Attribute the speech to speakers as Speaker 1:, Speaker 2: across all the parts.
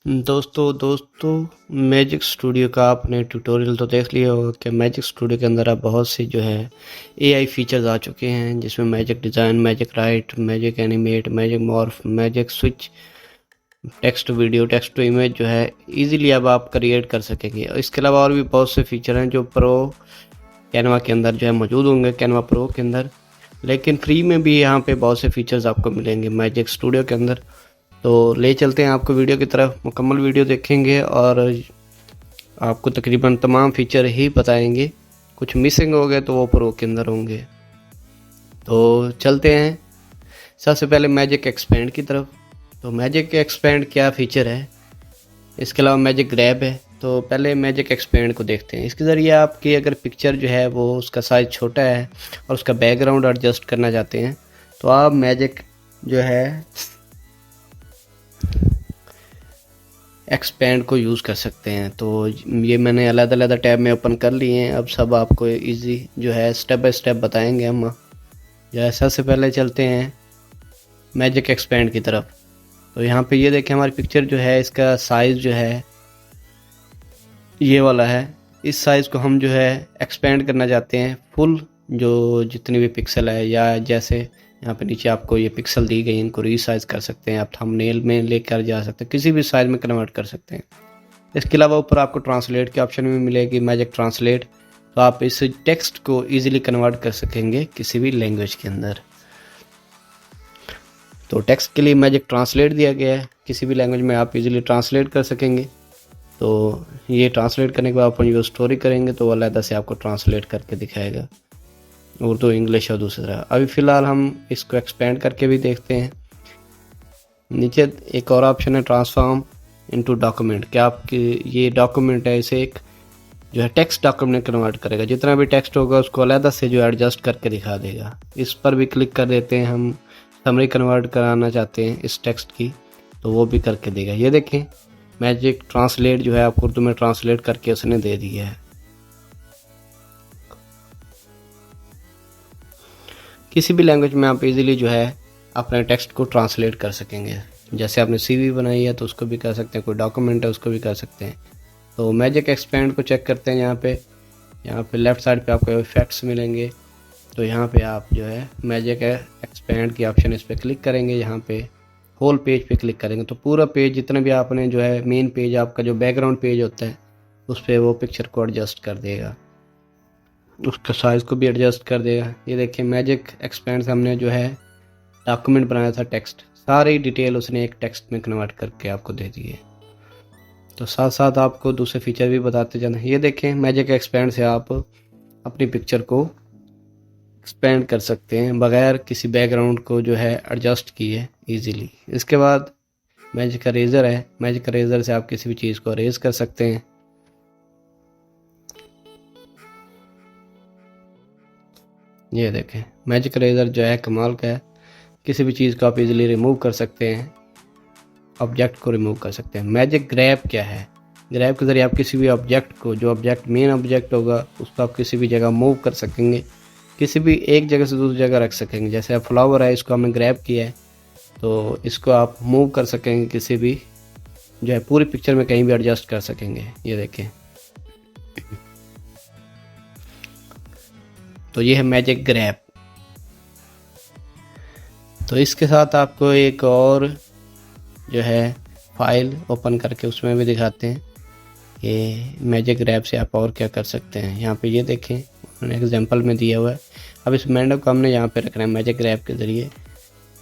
Speaker 1: दोस्तों magic studio का आपने ट्यूटोरियल तो देख लिया होगा कि मैजिक स्टूडियो के अंदर अब बहुत सी जो है एआई फीचर्स आ चुके हैं, जिसमें magic design, magic write, magic animate, magic morph, magic switch, text to video, text to image जो है इजीली अब आप क्रिएट कर सकेंगे। और इसके अलावा और भी बहुत से फीचर हैं जो प्रो कैनवा के अंदर जो है मौजूद होंगे, कैनवा प्रो के अंदर। लेकिन फ्री में भी यहाँ पे बहुत से फीचर्स आपको मिलेंगे मैजिक स्टूडियो के अंदर। तो ले चलते हैं आपको वीडियो की तरफ, मुकम्मल वीडियो देखेंगे और आपको तकरीबन तमाम फीचर ही बताएंगे। कुछ मिसिंग हो गए तो वो प्रो के अंदर होंगे। तो चलते हैं सबसे पहले मैजिक एक्सपेंड की तरफ। तो मैजिक एक्सपेंड क्या फ़ीचर है, इसके अलावा मैजिक ग्रैब है। तो पहले मैजिक एक्सपेंड को देखते हैं। इसके ज़रिए आपकी अगर पिक्चर जो है वो उसका साइज़ छोटा है और उसका बैकग्राउंड एडजस्ट करना चाहते हैं तो आप मैजिक जो है एक्सपेंड को यूज़ कर सकते हैं। तो ये मैंने अलग अलग टैब में ओपन कर लिए हैं। अब सब आपको इजी जो है स्टेप बाय स्टेप बताएंगे हम। जो है सबसे पहले चलते हैं मैजिक एक्सपेंड की तरफ। तो यहाँ पे ये देखें हमारी पिक्चर जो है इसका साइज़ जो है ये वाला है। इस साइज़ को हम जो है एक्सपेंड करना चाहते हैं फुल, जो जितनी भी पिक्सल है, या जैसे यहाँ पे नीचे आपको ये पिक्सल दी गई, इनको रीसाइज कर सकते हैं आप, थंबनेल में लेकर जा सकते हैं, किसी भी साइज में कन्वर्ट कर सकते हैं। इसके अलावा ऊपर आपको ट्रांसलेट की ऑप्शन भी मिलेगी, मैजिक ट्रांसलेट। तो आप इस टेक्स्ट को इजीली कन्वर्ट कर सकेंगे किसी भी लैंग्वेज के अंदर। तो टेक्स्ट के लिए मैजिक ट्रांसलेट दिया गया है, किसी भी लैंग्वेज में आप इजीली ट्रांसलेट कर सकेंगे। तो ये ट्रांसलेट करने के बाद अपन जो स्टोरी करेंगे तो वो अलग से आपको ट्रांसलेट करके दिखाएगा, उर्दू, इंग्लिश और दूसरा। अभी फ़िलहाल हम इसको एक्सपेंड करके भी देखते हैं। नीचे एक और ऑप्शन है ट्रांसफॉर्म इनटू डॉक्यूमेंट। क्या आपकी ये डॉक्यूमेंट है, इसे एक जो है टेक्स्ट डॉक्यूमेंट कन्वर्ट करेगा। जितना भी टेक्स्ट होगा उसको अलग से जो एडजस्ट करके दिखा देगा। इस पर भी क्लिक कर देते हैं। हम समरी कन्वर्ट कराना चाहते हैं इस टेक्स्ट की तो वो भी करके देगा। ये देखें मैजिक ट्रांसलेट जो है आपको उर्दू में ट्रांसलेट करके उसने दे दिया है। किसी भी लैंग्वेज में आप इजीली जो है अपने टेक्स्ट को ट्रांसलेट कर सकेंगे। जैसे आपने सीवी बनाई है तो उसको भी कर सकते हैं, कोई डॉक्यूमेंट है उसको भी कर सकते हैं। तो मैजिक एक्सपेंड को चेक करते हैं। यहाँ पे लेफ़्ट साइड पे आपको इफेक्ट्स मिलेंगे। तो यहाँ पे आप जो है मैजिक एक्सपेंड की ऑप्शन इस पर क्लिक करेंगे। यहाँ पे होल पेज पे क्लिक करेंगे तो पूरा पेज जितना भी आपने जो है मेन पेज, आपका जो बैकग्राउंड पेज होता है उस पर वो पिक्चर को एडजस्ट कर देगा, उसका साइज़ को भी एडजस्ट कर देगा। ये देखिए मैजिक एक्सपेंड से हमने जो है डॉक्यूमेंट बनाया था, टेक्स्ट, सारी डिटेल उसने एक टेक्स्ट में कन्वर्ट करके आपको दे दी है। तो साथ साथ आपको दूसरे फीचर भी बताते जाना। ये देखें मैजिक एक्सपेंड से आप अपनी पिक्चर को एक्सपेंड कर सकते हैं बगैर किसी बैकग्राउंड को जो है एडजस्ट किए ईजीली। इसके बाद मैजिक इरेज़र है। मैजिक इरेज़र से आप किसी भी चीज़ को इरेज कर सकते हैं। ये देखें मैजिक इरेज़र जो है कमाल का है। किसी भी चीज़ को आप इजीली रिमूव कर सकते हैं, ऑब्जेक्ट को रिमूव कर सकते हैं। मैजिक ग्रैब क्या है, ग्रैब के ज़रिए आप किसी भी ऑब्जेक्ट को, जो ऑब्जेक्ट मेन ऑब्जेक्ट होगा उसको आप किसी भी जगह मूव कर सकेंगे, किसी भी एक जगह से दूसरी जगह रख सकेंगे। जैसे अब फ्लावर है, इसको हमने ग्रैब किया है तो इसको आप मूव कर सकेंगे, किसी भी जो है पूरी पिक्चर में कहीं भी एडजस्ट कर सकेंगे। ये देखें तो ये है मैजिक ग्रैब। तो इसके साथ आपको एक और जो है फाइल ओपन करके उसमें भी दिखाते हैं कि मैजिक ग्रैब से आप और क्या कर सकते हैं। यहाँ पे ये देखें उन्होंने एग्जांपल में दिया हुआ है। अब इस मैंडो को हमने यहाँ पे रखना है मैजिक ग्रैब के ज़रिए।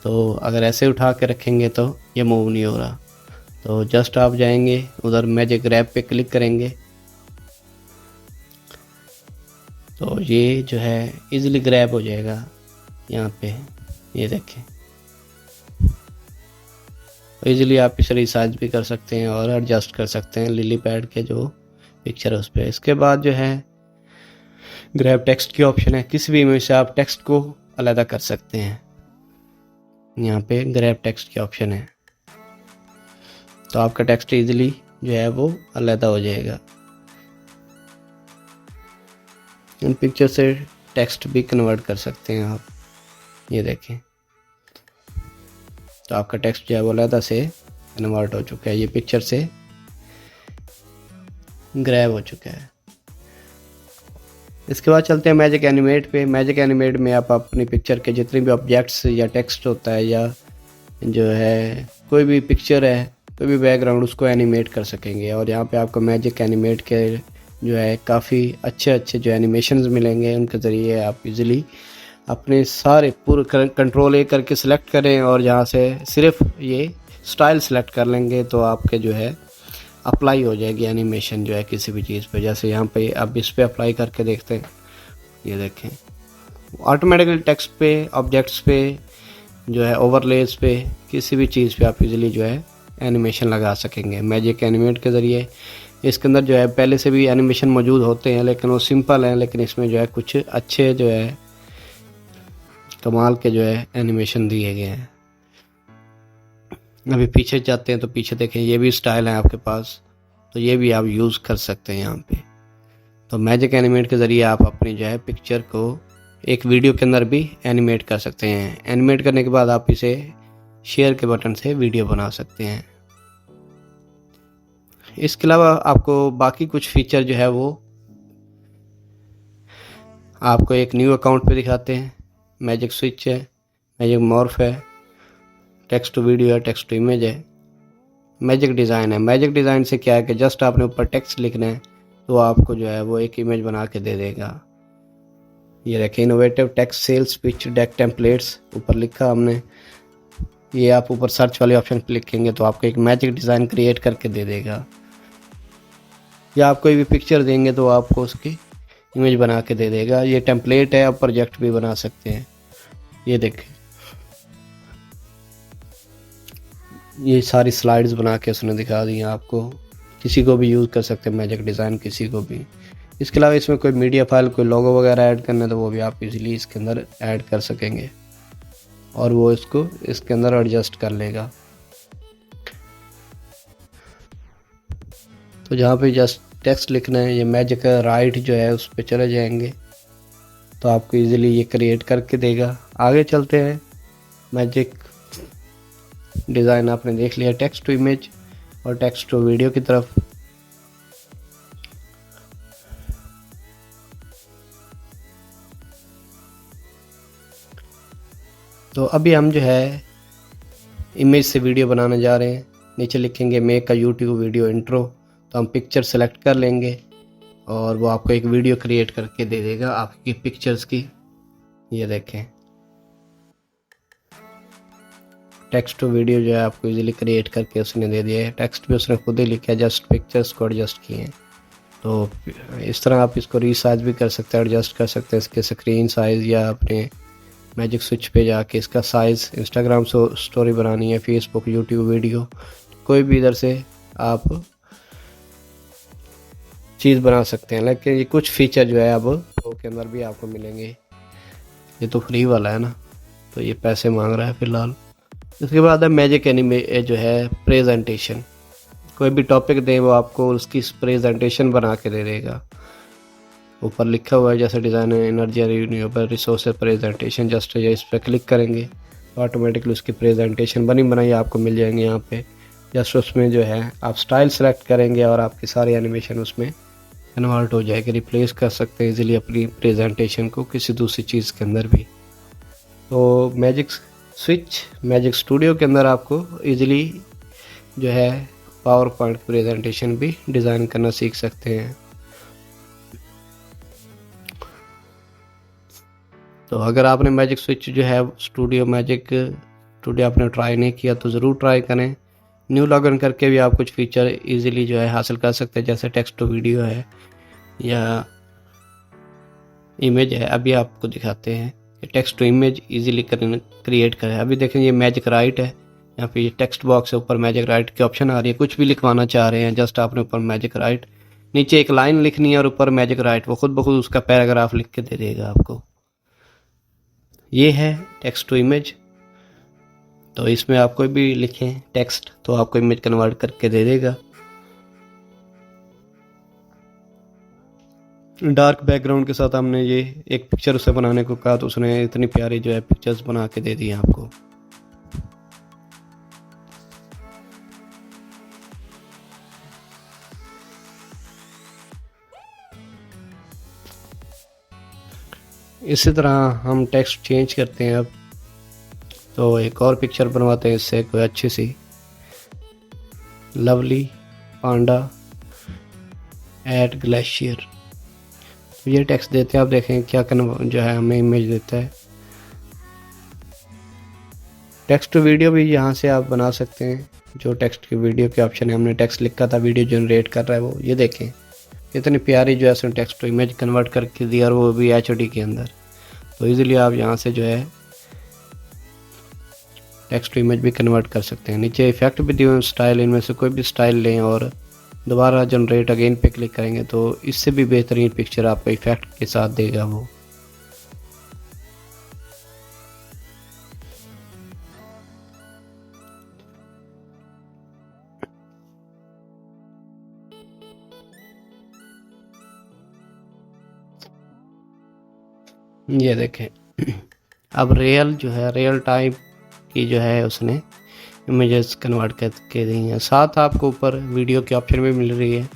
Speaker 1: तो अगर ऐसे उठा के रखेंगे तो ये मूव नहीं हो रहा। तो जस्ट आप जाएंगे उधर मैजिक ग्रैब पे क्लिक करेंगे तो ये जो है इजीली ग्रैब हो जाएगा यहाँ पे। ये देखें इजीली आप इसे रिसाइज भी कर सकते हैं और एडजस्ट कर सकते हैं लिली पैड के जो पिक्चर है उस पर। इसके बाद जो है ग्रैब टेक्स्ट की ऑप्शन है। किसी भी इमेज से आप टेक्स्ट को अलग कर सकते हैं। यहाँ पे ग्रैब टेक्स्ट की ऑप्शन है तो आपका टेक्स्ट इजीली जो है वो अलग हो जाएगा। इन पिक्चर से टेक्स्ट भी कन्वर्ट कर सकते हैं आप। ये देखें तो आपका टेक्स्ट जो है वो अलग से कन्वर्ट हो चुका है, ये पिक्चर से ग्रैब हो चुका है। इसके बाद चलते हैं मैजिक एनिमेट पे। मैजिक एनिमेट में आप अपनी पिक्चर के जितने भी ऑब्जेक्ट्स या टेक्स्ट होता है या जो है कोई भी पिक्चर है, कोई भी बैकग्राउंड, उसको एनिमेट कर सकेंगे। और यहाँ पे आपको मैजिक एनिमेट के जो है काफ़ी अच्छे जो एनिमेशंस मिलेंगे, उनके ज़रिए आप इजीली अपने सारे पूरे कंट्रोल ए करके सिलेक्ट करें और यहाँ से सिर्फ ये स्टाइल सेलेक्ट कर लेंगे तो आपके जो है अप्लाई हो जाएगी एनिमेशन जो है किसी भी चीज़ पे। जैसे यहाँ पे अब इस पे अप्लाई करके देखते हैं, ये देखें ऑटोमेटिकली टेक्स्ट पे, ऑब्जेक्ट्स पे, जो है ओवरलेस पे, किसी भी चीज़ पे आप इजीली जो है एनिमेशन लगा सकेंगे मैजिक एनिमेट के ज़रिए। इसके अंदर जो है पहले से भी एनिमेशन मौजूद होते हैं लेकिन वो सिंपल हैं, लेकिन इसमें जो है कुछ अच्छे जो है कमाल के जो है एनिमेशन दिए गए हैं। अभी पीछे जाते हैं तो पीछे देखें, ये भी स्टाइल है आपके पास, तो ये भी आप यूज़ कर सकते हैं यहाँ पे। तो मैजिक एनिमेट के ज़रिए आप अपनी जो है पिक्चर को एक वीडियो के अंदर भी एनिमेट कर सकते हैं। एनिमेट करने के बाद आप इसे शेयर के बटन से वीडियो बना सकते हैं। इसके अलावा आपको बाकी कुछ फीचर जो है वो आपको एक न्यू अकाउंट पे दिखाते हैं। मैजिक स्विच है, मैजिक मॉर्फ है, टेक्स्ट टू वीडियो है, टेक्स्ट टू इमेज है, मैजिक डिज़ाइन है। मैजिक डिज़ाइन से क्या है कि जस्ट आपने ऊपर टेक्स्ट लिखना है तो आपको जो है वो एक इमेज बना के दे देगा। ये रखें innovative text sales pitch deck templates, ऊपर लिखा हमने, ये आप ऊपर सर्च वाले ऑप्शन पर लिखेंगे तो आपको एक मैजिक डिज़ाइन क्रिएट करके दे देगा। या आप कोई भी पिक्चर देंगे तो आपको उसकी इमेज बना के दे देगा। ये टेम्पलेट है, आप प्रोजेक्ट भी बना सकते हैं। ये देखें, ये सारी स्लाइड्स बना के उसने दिखा दी हैं आपको। किसी को भी यूज़ कर सकते हैं मैजिक डिज़ाइन, किसी को भी। इसके अलावा इसमें कोई मीडिया फाइल, कोई लोगो वगैरह ऐड करना है तो वो भी आप इजीली इसके अंदर ऐड कर सकेंगे और वो इसको इसके अंदर एडजस्ट कर लेगा। तो जहाँ पे जस्ट टेक्स्ट लिखना है, ये मैजिक राइट जो है उस पर चले जाएंगे तो आपको इजीली ये क्रिएट करके देगा। आगे चलते हैं, मैजिक डिज़ाइन आपने देख लिया, टेक्स्ट टू इमेज और टेक्स्ट टू वीडियो की तरफ। तो अभी हम जो है इमेज से वीडियो बनाने जा रहे हैं। नीचे लिखेंगे make a YouTube video intro, तो हम पिक्चर सेलेक्ट कर लेंगे और वो आपको एक वीडियो क्रिएट करके दे देगा आपकी पिक्चर्स की। ये देखें, टेक्स्ट टू वीडियो जो है आपको इजीली क्रिएट करके उसने दे दिया है। टेक्स्ट भी उसने खुद ही लिखा है, जस्ट पिक्चर्स को एडजस्ट किए हैं। तो इस तरह आप इसको रीसाइज भी कर सकते हैं, एडजस्ट कर सकते हैं इसके स्क्रीन साइज़, या अपने मैजिक स्विच पे जाके इसका साइज़, इंस्टाग्राम स्टोरी बनानी है, फेसबुक, यूट्यूब वीडियो, कोई भी इधर से आप चीज़ बना सकते हैं। लेकिन ये कुछ फीचर जो है अब प्रो के अंदर भी आपको मिलेंगे। ये तो फ्री वाला है ना, तो ये पैसे मांग रहा है फ़िलहाल। इसके बाद है मैजिक एनिमे जो है प्रेजेंटेशन। कोई भी टॉपिक दें वो आपको उसकी प्रेजेंटेशन बना के दे देगा। ऊपर लिखा हुआ है जैसे design energy renewable resources presentation, just इस पर क्लिक करेंगे तो ऑटोमेटिकली उसकी प्रेजेंटेशन बनी बनाई आपको मिल जाएंगे। यहाँ पे जस्ट उसमें जो है आप स्टाइल सेलेक्ट करेंगे और आपकी सारी एनिमेशन उसमें कन्वर्ट हो जाएगी। रिप्लेस कर सकते हैं इजीली अपनी प्रेजेंटेशन को किसी दूसरी चीज़ के अंदर भी। तो मैजिक स्विच, मैजिक स्टूडियो के अंदर आपको इजीली जो है पावर पॉइंट प्रेजेंटेशन भी डिज़ाइन करना सीख सकते हैं। तो अगर आपने मैजिक स्विच जो है स्टूडियो, मैजिक स्टूडियो आपने ट्राई नहीं किया तो ज़रूर ट्राई करें। न्यू लॉगिन करके भी आप कुछ फीचर इजीली जो है हासिल कर सकते हैं, जैसे टेक्स्ट टू वीडियो है या इमेज है। अभी आपको दिखाते हैं कि text to image easily create करें। अभी देखें ये मैजिक राइट है, यहाँ पे ये टेक्स्ट बॉक्स है, ऊपर मैजिक राइट की ऑप्शन आ रही है। कुछ भी लिखवाना चाह रहे हैं जस्ट आपने ऊपर मैजिक राइट, नीचे एक लाइन लिखनी है और ऊपर मैजिक राइट, वो खुद ब खुद उसका पैराग्राफ लिख के दे देगा आपको। ये है टेक्स्ट टू इमेज, तो इसमें आप कोई भी लिखें टेक्स्ट तो आपको इमेज कन्वर्ट करके दे देगा। डार्क बैकग्राउंड के साथ हमने ये एक पिक्चर उसे बनाने को कहा तो उसने इतनी प्यारी जो है पिक्चर्स बना के दे दी आपको। इसी तरह हम टेक्स्ट चेंज करते हैं। अब तो एक और पिक्चर बनवाते हैं इससे कोई अच्छी सी, लवली पांडा एट ग्लेशियर। तो ये टेक्स्ट देते हैं, आप देखें क्या जो है हमें इमेज देता है। टेक्स्ट टू वीडियो भी यहाँ से आप बना सकते हैं। जो टेक्स्ट की वीडियो के ऑप्शन है, हमने टेक्स्ट लिखा था, वीडियो जनरेट कर रहा है वो, ये देखें कितनी प्यारी जो है उसने टेक्स्ट टू इमेज कन्वर्ट करके दिया, और वो भी एचडी के अंदर। तो इजीली आप यहाँ से जो है टेक्स्ट टू इमेज भी कन्वर्ट कर सकते हैं। नीचे इफेक्ट भी दिए हुए, स्टाइल, इनमें से कोई भी स्टाइल लें और दोबारा जनरेट अगेन पे क्लिक करेंगे तो इससे भी बेहतरीन पिक्चर आपको इफेक्ट के साथ देगा वो। ये देखें अब रियल जो है, रियल टाइम की जो है उसने इमेजेस कन्वर्ट करके दी हैं। साथ आपको ऊपर वीडियो की ऑप्शन भी मिल रही है,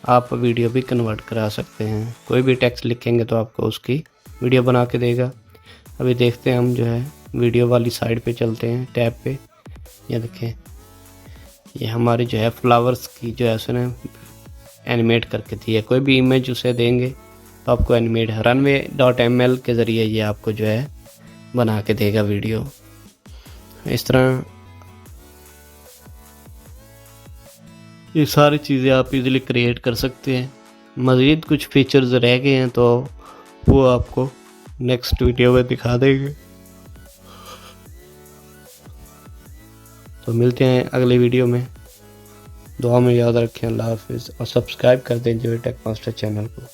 Speaker 1: आप वीडियो भी कन्वर्ट करा सकते हैं। कोई भी टेक्स्ट लिखेंगे तो आपको उसकी वीडियो बना के देगा। अभी देखते हैं, हम जो है वीडियो वाली साइड पे चलते हैं, टैब पे। ये देखें, ये हमारी जो है फ्लावर्स की जो है उसने एनिमेट करके दी है। कोई भी इमेज उसे देंगे तो आपको एनिमेट runway.ml के ज़रिए ये आपको जो है बना के देगा वीडियो। इस तरह ये सारी चीज़ें आप इजीली क्रिएट कर सकते हैं। मज़ीद कुछ फीचर्स रह गए हैं तो वो आपको नेक्स्ट वीडियो में दिखा देंगे। तो मिलते हैं अगले वीडियो में। दुआ में याद रखें। अल्लाह हाफिज़ और सब्सक्राइब कर दें जो टेक मास्टर चैनल को।